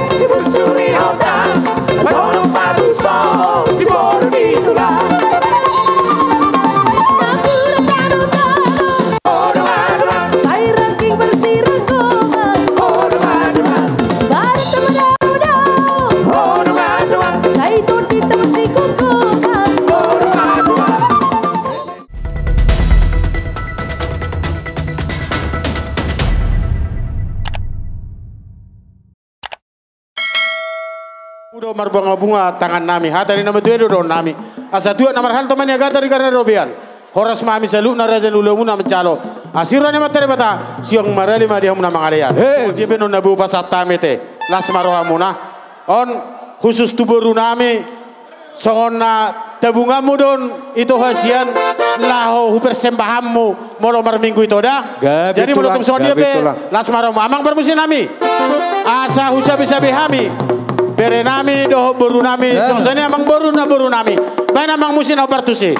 si busuri otak, tolong padu so si boru ditulah. Udah marbunga-bunga tangan nami, hatari nama tuh do nami. Asa tuh nama hal teman ya gatari karena robian. Horas mami selu na raja nulamu na mencalo. Asirane materi bata siang marali ma dia muna mangalean. Dia penon nabu pasat tamete. Las maroha muna. On khusus tuburu nami. Songon na tabungamu don itu hasian laho persembahanmu molo minggu itu dah. Jadi menutup songon dia pe las maroha amang bermusim nami. Asa husa bisa behami. Bere nami doh boru nami, soalnya amang boru nami. Baik amang musim opertusi.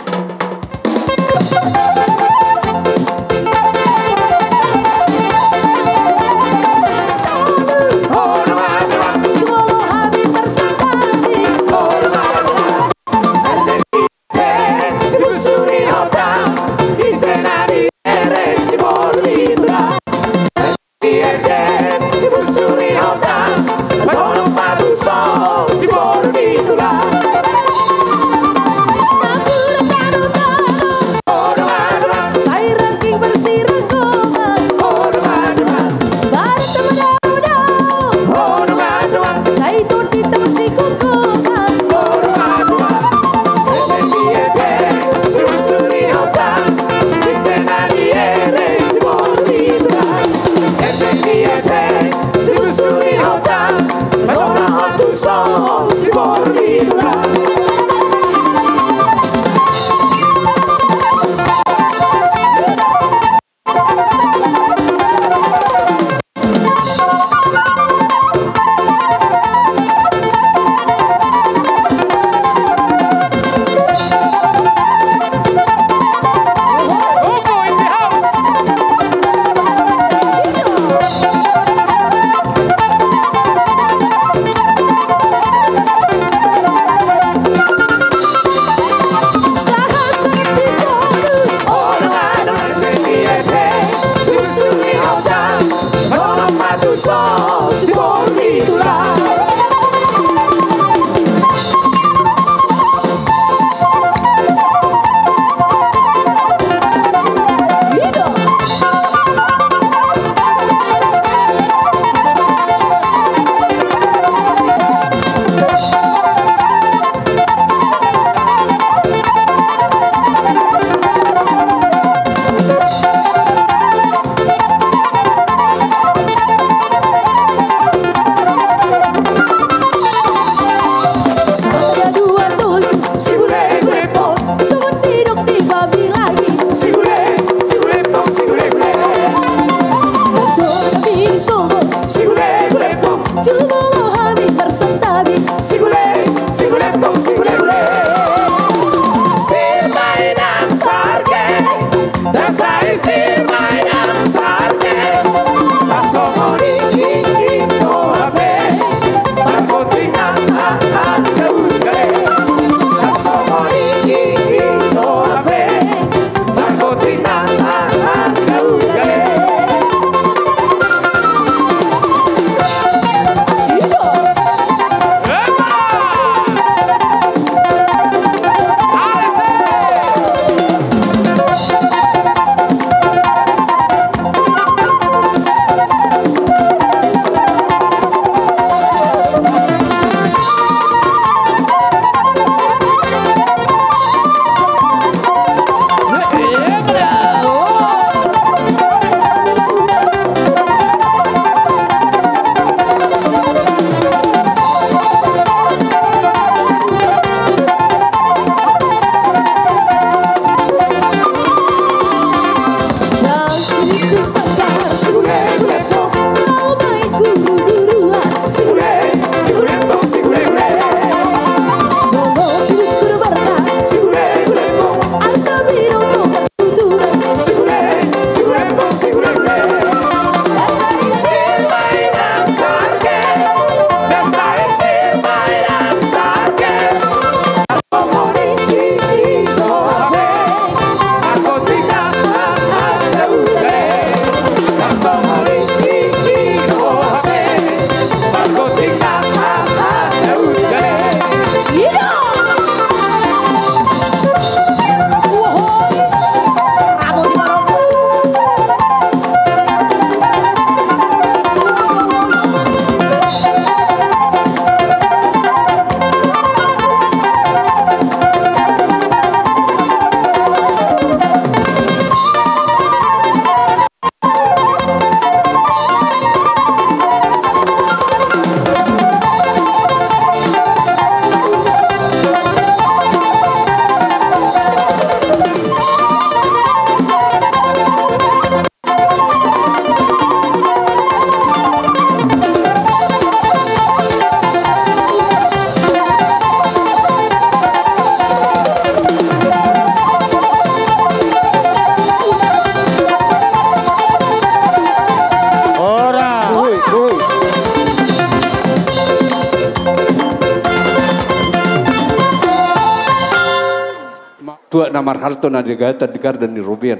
tua namar halto na digata di garden ni Rubian.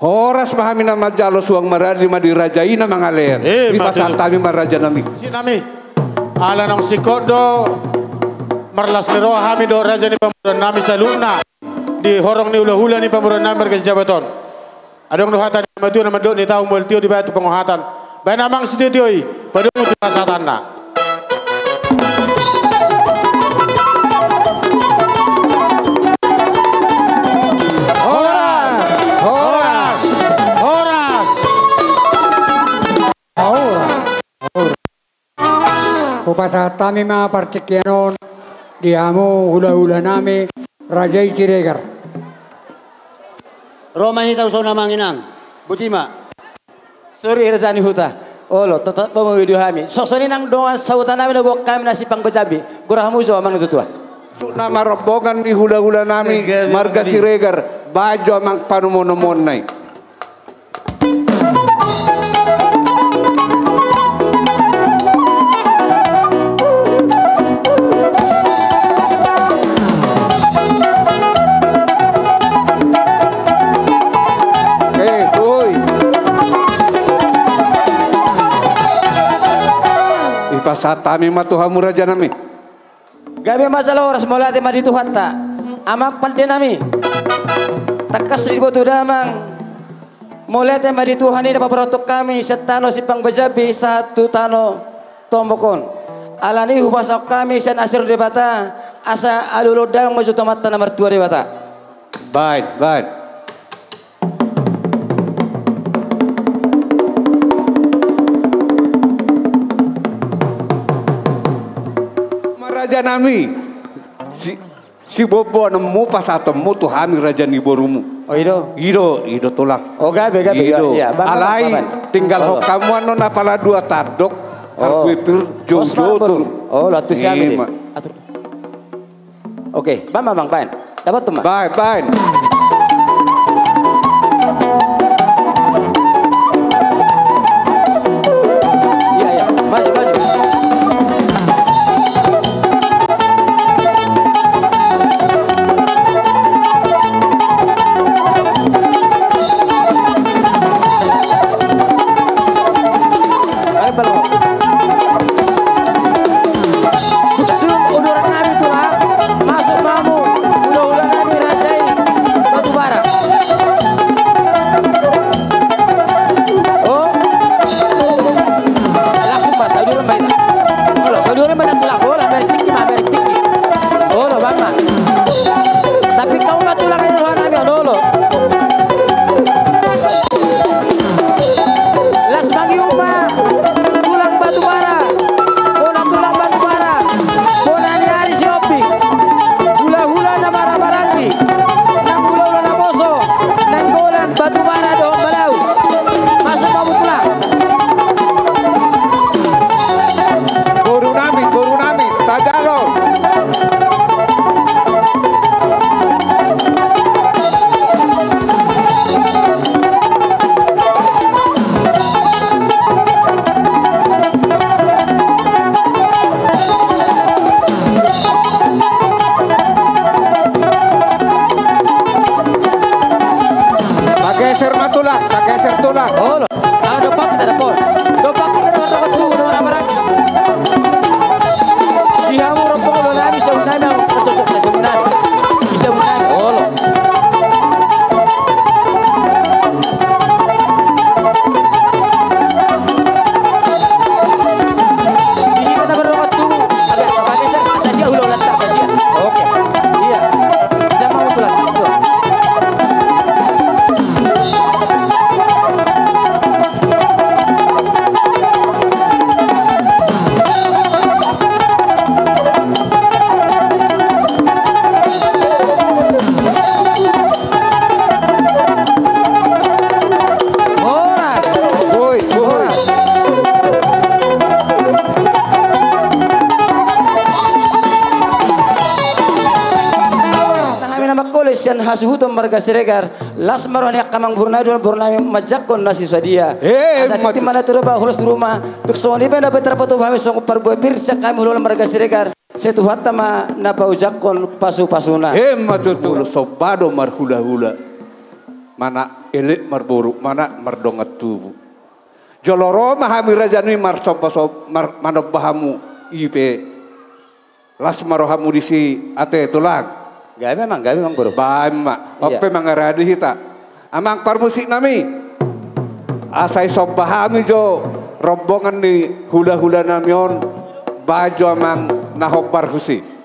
Horas mahami na majalo suang marali madirajai na mga ler. Di pasatami maraja nami. Sinami. Ala nang sikodo marlas ni roha hami do raja ni pamuran nami sa luna di horong ni hula-hula ni pamuran nami berkasi jabaton. Adong nuhatan ni madu na madu ni tao multio di batu penguhatan. Bayan amang studioi padung di pasatan na. Kepada kami mga partikyanon, diamo hula-hula nami, Rajay Siregar. Roma hitaw so namang inang, Butima. Sorry Razani Huta. Olo, tetap pemawidu kami. Sosoni nang doang sautan namin nabok kami nasi pang bajabi. Gurahamu so amang natutua. So nama rombongan di hula-hula nami, Marga Siregar, baju amang panumonomon nai. Pasatami matuhamu raja nami. Gabi masalah oras molate madi Tuhan ta. Amak pante nami. Takas ribu tu damang. Molate madi Tuhan ini dapat berotok kami setano sipang bajabi satu tano tombokon. Alani hubasok kami sen asir debata asa alulodang maju tomata nomor 2 debata. Baik. Raja nami si bobo nemu pas atemu tuh hami raja ni borumu. Oh Ido tolak. Oh gabe iya. Alai tinggal hokamu anu napala 2 tadok alkuipir jongjo tuh. Oh latu siami. Oke, bang pan. Dapat teman. Baik. Iya. Maju. Sian hasuhutum Marga Siregar las maroni kamang burnado burnami majakon nasi sadia ada di mana terba hulus di rumah tuk soni benda betra patu bahwa song pargo pir kami hulul Marga Siregar setuhatta ma napaujakon pasu-pasuna. Matutulo sobado marhula-hula. Mana elit marburu, mana mardongat tubuh. Joloro mahami rajani marsopaso manobahamu ipe. Las marohamu disi ate tulang. Gawe memang bro. Bae mak, ope mangaradi hita. Amang parmusik nami. Asai sobahami jo rombongan ni hula-hula namion baju amang nahobar husi.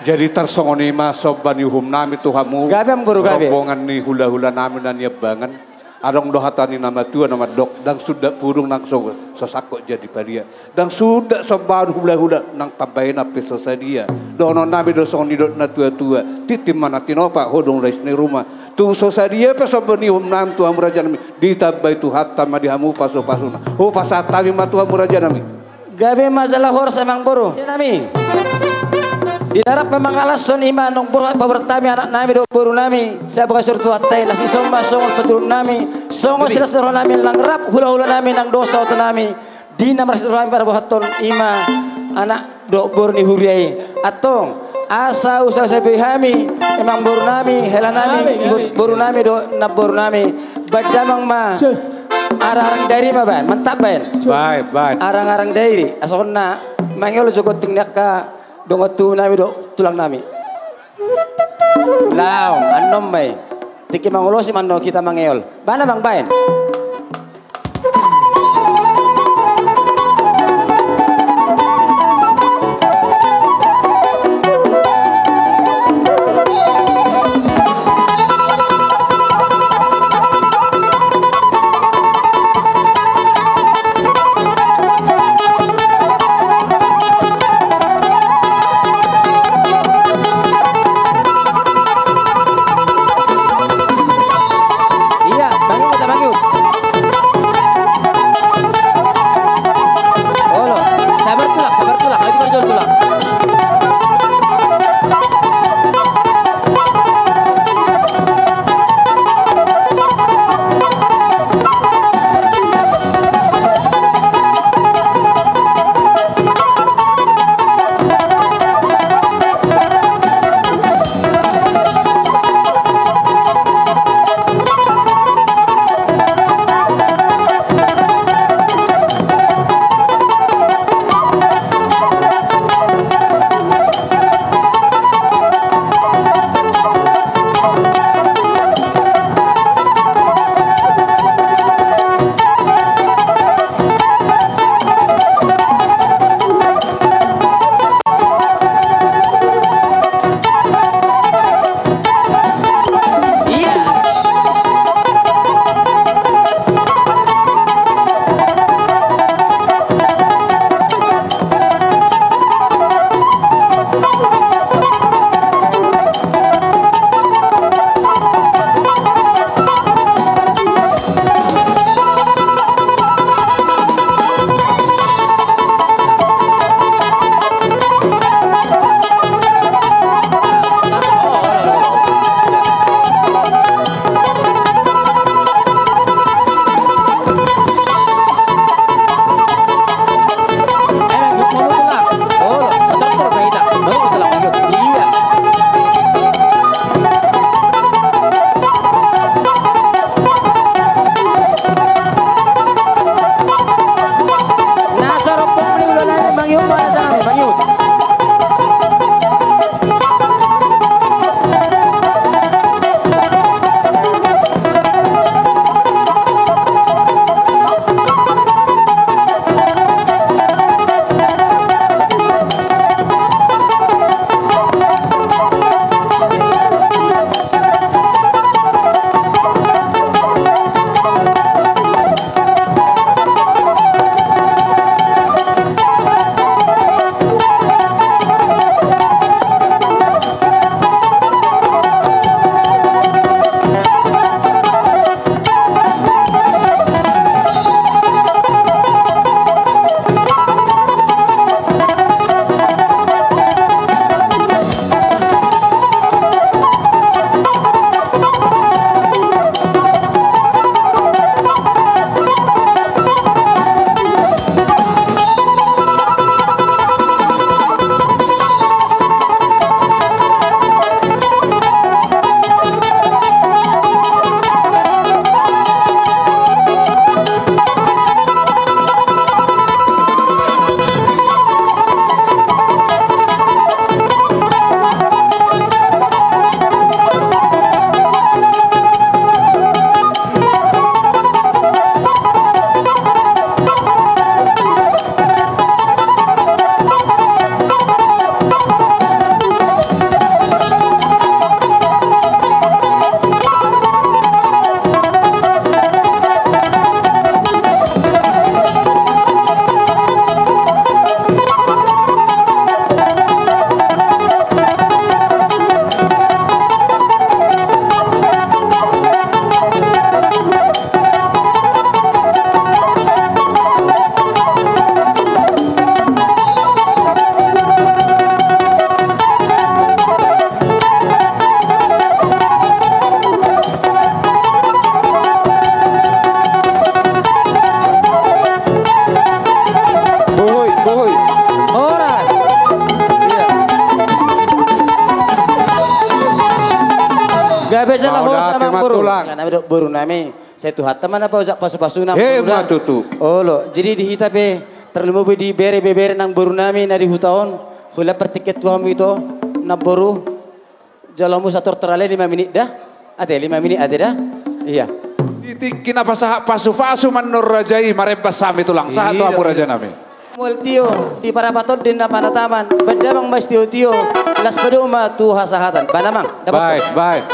Jadi tersongoni masuk bani hum nami tuhamu. Gabe buru gabe. Rombongan ni hula-hula nami dan yabangan. Adong dohatani nama tua nama dok. Dan sudah purung nang sosakok jadi padia. Dan sudah soban hula-hula nang pabayna peso sadia. Dono nami dosong ni dot na tua-tua. Titim mana tinopa hodong lais ni rumah. Tu sosadia peso bani hum nam tuhamu raja nami. Ditabai tu hatta madihamu paso-pasuna. Oh pasatami matuhamu raja nami. Gabe masalah hor semang buru. Nami. Di darap memang alasan iman nong buru apa bertami anak nami do buru nami saya bukan surtu atai lasi somba songol peturun nami songol silas doro nami langrap hula-hula nami nang dosa otan nami di nama silas nami pada buhaton ima anak do buru ni huriai atong asa usaha sebihami emang buru nami hela nami ibu buru nami do na buru nami badamang ma arang-arang dairi ma ban mantap ban Baik. arang-arang dairi asonna mangelo joko tingnak ka dongot tu nami do tulang nami. Laong anom bay. Tiki mangulosi mando kita mangeol. Bana bang bain. Iya, bangun kita bangun. Gabe salah Mau horus dati amang buru. matulang. Kan nami dok buru nami. Saya tuhat teman apa ujak pasu-pasu nam. Matutu. Oh lo, jadi di hitape terlalu di bere-bere nang buru nami na di hutaon. Hula pertiket tuamu itu na buru. Jalamu satu terale 5 menit dah. Ada 5 menit ada dah. Iya. Iti kinapa sah pasu-pasu manur rajai marebas sami tulang sah tu amu raja nami. Mul tio di para paton din na panataman. Benda mang mas tio las peduma tu hasahatan. Banamang. Baik, baik.